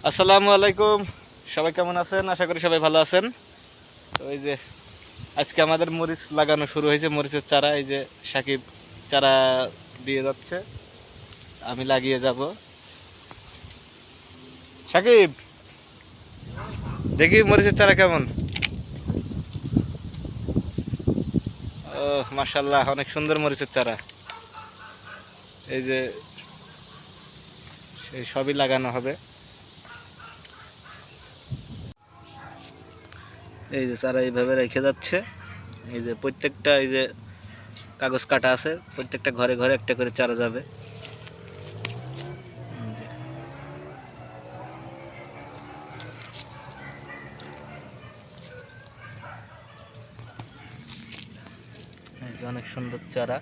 আসসালামু আলাইকুম। সবাই কেমন আছেন? আশা করি সবাই ভালো আছেন। তো এই যে আজকে আমাদের মরিচ লাগানো শুরু হয়েছে, মরিচের চারা। এই যে সাকিব চারা দিয়ে যাচ্ছে, আমি লাগিয়ে যাব। সাকিব, দেখি মরিচের চারা কেমন। ও মাশাল্লাহ, অনেক সুন্দর মরিচের চারা। এই যে সেই সবই লাগানো হবে। এই যে চারা এইভাবে রেখে যাচ্ছে। এই যে প্রত্যেকটা এই যে কাগজ কাটা আছে, প্রত্যেকটা ঘরে ঘরে একটা করে চারা যাবে। এই যে অনেক সুন্দর চারা।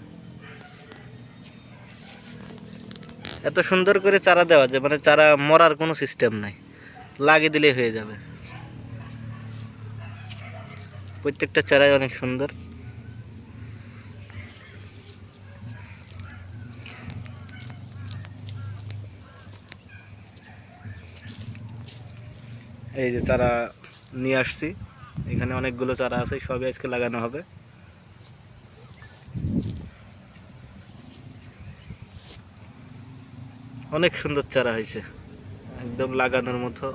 এত সুন্দর করে চারা দেওয়া যায়, মানে চারা মরার কোনো সিস্টেম নাই, লাগিয়ে দিলেই হয়ে যাবে। প্রত্যেকটা চারাই অনেক সুন্দর। এই যে চারা নিয়ে আসছি, এখানে অনেকগুলো চারা আছে, সবই আজকে লাগানো হবে। অনেক সুন্দর চারা হয়েছে, একদম লাগানোর মতো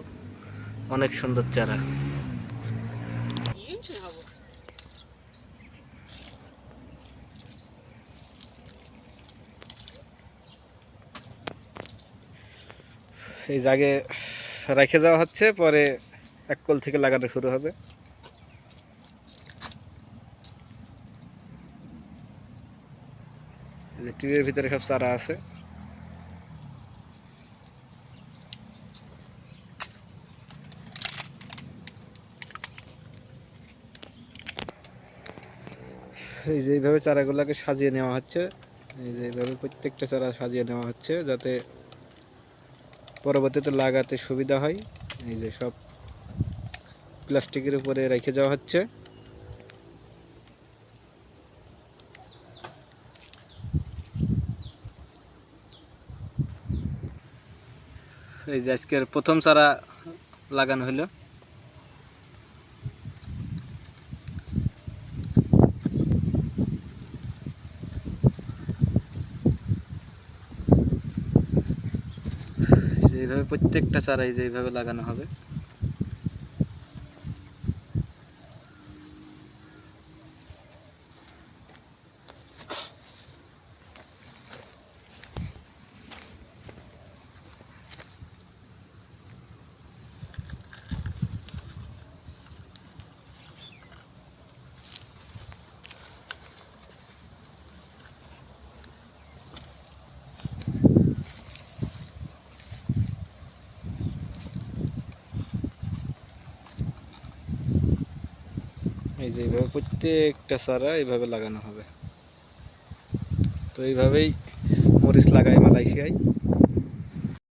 অনেক সুন্দর চারা। এই জায়গায় রেখে যাওয়া হচ্ছে, পরে এক কল থেকে লাগানো শুরু হবে। এই যে টিনের ভিতরে সব চারা আছে। এই যে এইভাবে চারাগুলোকে সাজিয়ে নেওয়া হচ্ছে। এই যে এইভাবে প্রত্যেকটা চারা সাজিয়ে নেওয়া হচ্ছে, যাতে পরবর্তীতে লাগাতে সুবিধা হয়। এই যে সব প্লাস্টিকের উপরে রেখে যাওয়া হচ্ছে। এই যে আজকের প্রথম চারা লাগানো হলো। এই যে এইভাবে প্রত্যেকটা চারা এই যে এইভাবে লাগানো হবে। এই যে এইভাবে প্রত্যেকটা চারা এইভাবে লাগানো হবে। তো এইভাবেই মরিচ লাগায় মালয়েশিয়ায়।